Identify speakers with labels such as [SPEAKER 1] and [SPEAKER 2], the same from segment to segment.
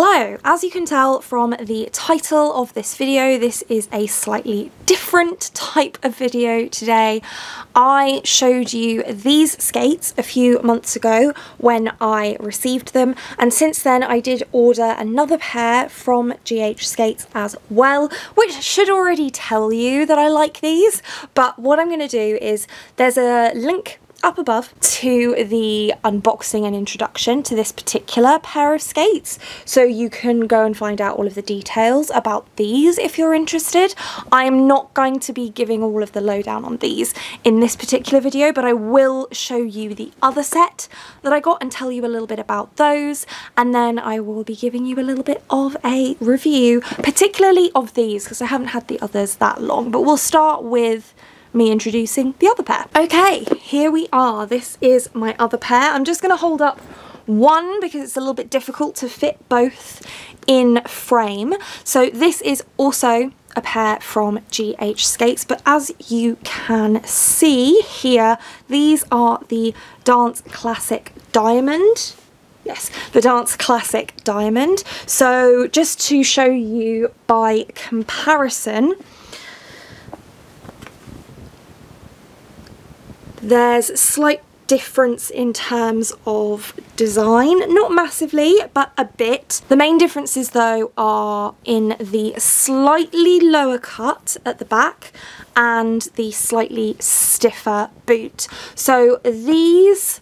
[SPEAKER 1] Hello! As you can tell from the title of this video, this is a slightly different type of video today. I showed you these skates a few months ago when I received them, and since then I did order another pair from GH Skates as well, which should already tell you that I like these, but what I'm going to do is there's a link up above to the unboxing and introduction to this particular pair of skates, so you can go and find out all of the details about these if you're interested. I am not going to be giving all of the lowdown on these in this particular video, but I will show you the other set that I got and tell you a little bit about those, and then I will be giving you a little bit of a review, particularly of these because I haven't had the others that long, but we'll start with me introducing the other pair. Okay, here we are. This is my other pair. I'm just going to hold up one because it's a little bit difficult to fit both in frame. So this is also a pair from GH Skates, but as you can see here, these are the Dance Classic Diamond. Yes, the Dance Classic Diamond. So just to show you by comparison, there's slight difference in terms of design, not massively, but a bit. The main differences though are in the slightly lower cut at the back and the slightly stiffer boot. So these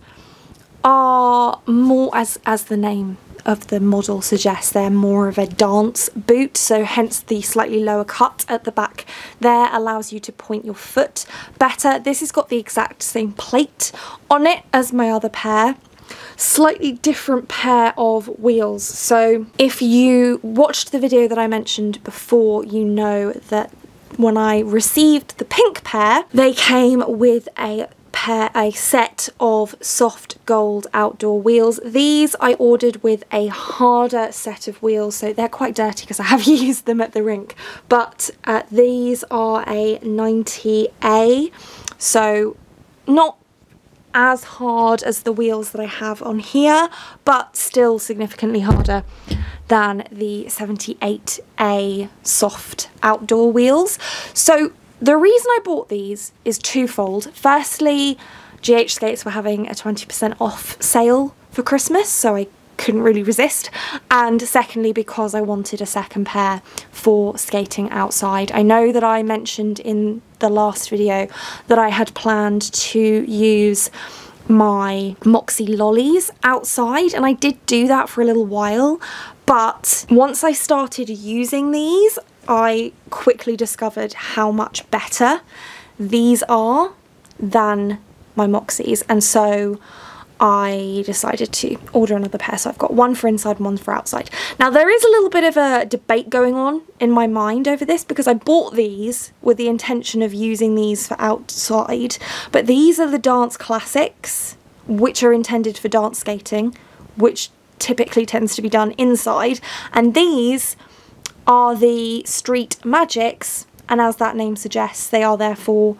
[SPEAKER 1] are more, as the name of the model suggests, they're more of a dance boot, so hence the slightly lower cut at the back there allows you to point your foot better. This has got the exact same plate on it as my other pair. Slightly different pair of wheels. So if you watched the video that I mentioned before, you know that when I received the pink pair, they came with a set of soft gold outdoor wheels. These I ordered with a harder set of wheels, so they're quite dirty because I have used them at the rink, but these are a 90A, so not as hard as the wheels that I have on here, but still significantly harder than the 78A soft outdoor wheels. So the reason I bought these is twofold. Firstly, GH Skates were having a 20% off sale for Christmas, so I couldn't really resist. And secondly, because I wanted a second pair for skating outside. I know that I mentioned in the last video that I had planned to use my Moxie lollies outside, and I did do that for a little while, but once I started using these, I quickly discovered how much better these are than my Moxies, and so I decided to order another pair. So I've got one for inside and one for outside. Now there is a little bit of a debate going on in my mind over this because I bought these with the intention of using these for outside, but these are the Dance Classics, which are intended for dance skating, which typically tends to be done inside, and these are the Street Magics, and as that name suggests, they are therefore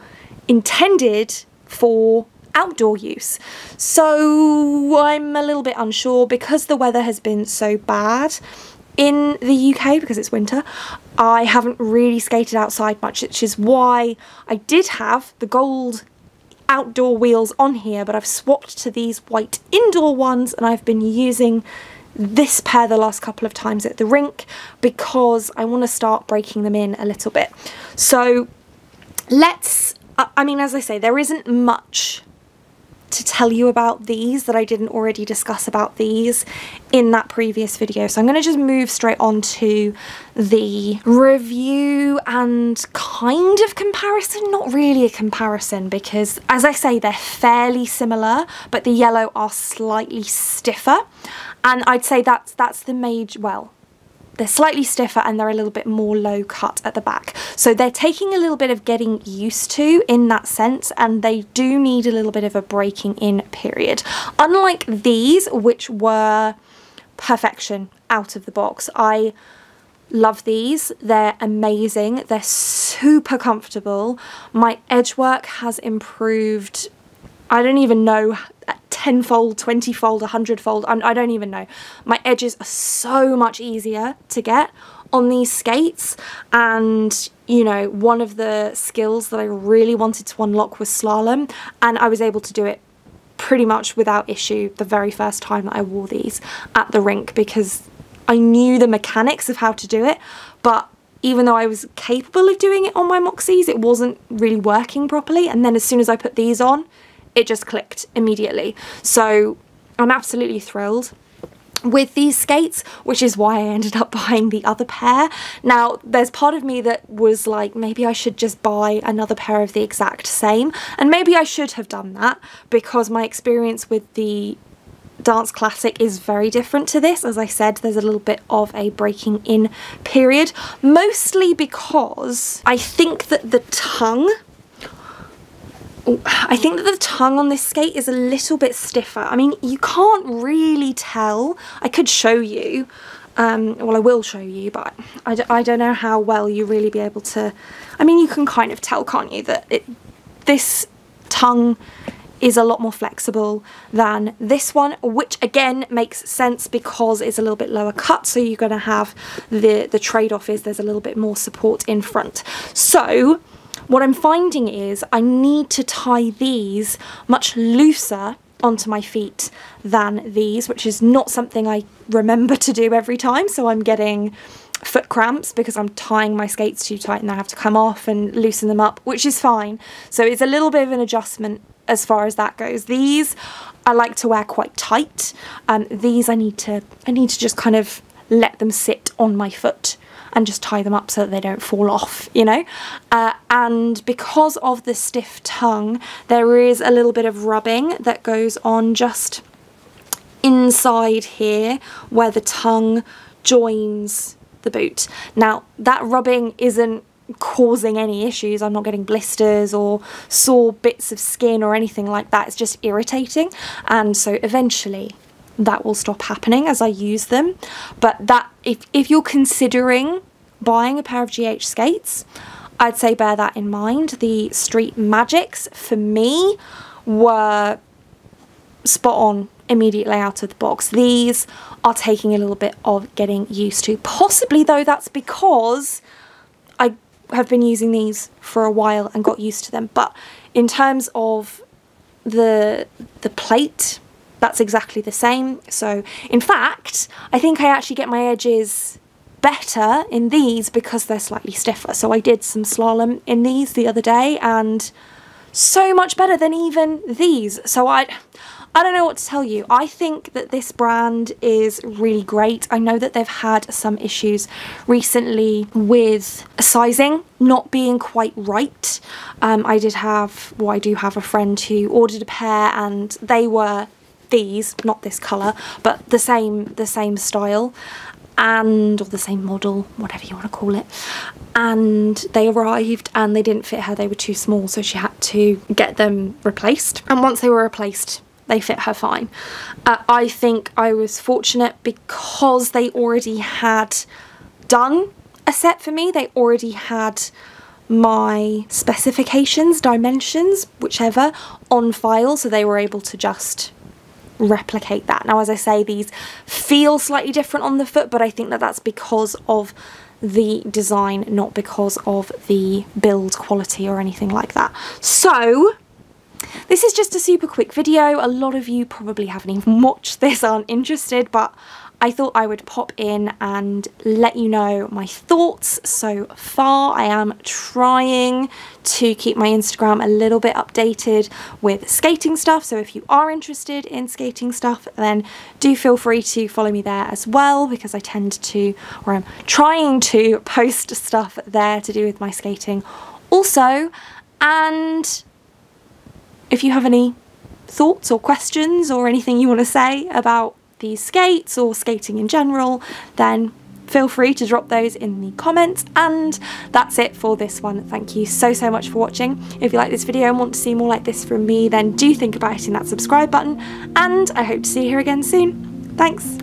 [SPEAKER 1] intended for outdoor use. So I'm a little bit unsure because the weather has been so bad in the UK because it's winter. I haven't really skated outside much, which is why I did have the gold outdoor wheels on here, but I've swapped to these white indoor ones, and I've been using this pair the last couple of times at the rink because I want to start breaking them in a little bit. So I mean, as I say, there isn't much to tell you about these that I didn't already discuss about these in that previous video. So I'm going to just move straight on to the review and kind of comparison. Not really a comparison because, as I say, they're fairly similar, but the yellow are slightly stiffer. And I'd say that's the major, well, they're slightly stiffer and they're a little bit more low cut at the back. So they're taking a little bit of getting used to in that sense, and they do need a little bit of a breaking in period. Unlike these, which were perfection out of the box. I love these. They're amazing. They're super comfortable. My edge work has improved, I don't even know, 10-fold, 20-fold, 100-fold, I don't even know. My edges are so much easier to get on these skates, and you know, one of the skills that I really wanted to unlock was slalom, and I was able to do it pretty much without issue the very first time that I wore these at the rink, because I knew the mechanics of how to do it, but even though I was capable of doing it on my Moxies, it wasn't really working properly. And then as soon as I put these on, it just clicked immediately. So I'm absolutely thrilled with these skates, which is why I ended up buying the other pair. Now, there's part of me that was like, maybe I should just buy another pair of the exact same, and maybe I should have done that, because my experience with the Dance Classic is very different to this. As I said, there's a little bit of a breaking in period, mostly because I think that the tongue on this skate is a little bit stiffer. I mean, you can't really tell. I could show you, well, I will show you, but I don't know how well you really be able to. I mean, you can kind of tell, can't you, that this tongue is a lot more flexible than this one, which again makes sense because it's a little bit lower cut, so you're going to have the trade-off is there's a little bit more support in front. So what I'm finding is I need to tie these much looser onto my feet than these, which is not something I remember to do every time, so I'm getting foot cramps because I'm tying my skates too tight and I have to come off and loosen them up, which is fine. So it's a little bit of an adjustment as far as that goes. These I like to wear quite tight. These I need to just kind of let them sit on my foot and just tie them up so that they don't fall off, you know. And because of the stiff tongue, there is a little bit of rubbing that goes on just inside here where the tongue joins the boot. Now, that rubbing isn't causing any issues. I'm not getting blisters or sore bits of skin or anything like that. It's just irritating, and so eventually that will stop happening as I use them. But that, if you're considering buying a pair of GH skates, I'd say bear that in mind. The Street Magics for me were spot on immediately out of the box. These are taking a little bit of getting used to. Possibly though that's because I have been using these for a while and got used to them. But in terms of the plate, that's exactly the same. So in fact, I think I actually get my edges better in these because they're slightly stiffer. So I did some slalom in these the other day and so much better than even these. So I don't know what to tell you. I think that this brand is really great. I know that they've had some issues recently with sizing not being quite right. I do have a friend who ordered a pair and they were these, not this colour, but the same style and or the same model, whatever you want to call it, and they arrived and they didn't fit her. They were too small, so she had to get them replaced, and once they were replaced they fit her fine. I think I was fortunate because they already had done a set for me. They already had my specifications, dimensions, whichever, on file, so they were able to just replicate that. Now, as I say, these feel slightly different on the foot, but I think that that's because of the design, not because of the build quality or anything like that. So this is just a super quick video. A lot of you probably haven't even watched this, aren't interested, but I thought I would pop in and let you know my thoughts so far. I am trying to keep my Instagram a little bit updated with skating stuff, so if you are interested in skating stuff, then do feel free to follow me there as well, because I tend to, or I'm trying to post stuff there to do with my skating also. And if you have any thoughts or questions or anything you want to say about these skates or skating in general, then feel free to drop those in the comments. And that's it for this one. Thank you so much for watching. If you like this video and want to see more like this from me, then do think about hitting that subscribe button, and I hope to see you here again soon. Thanks.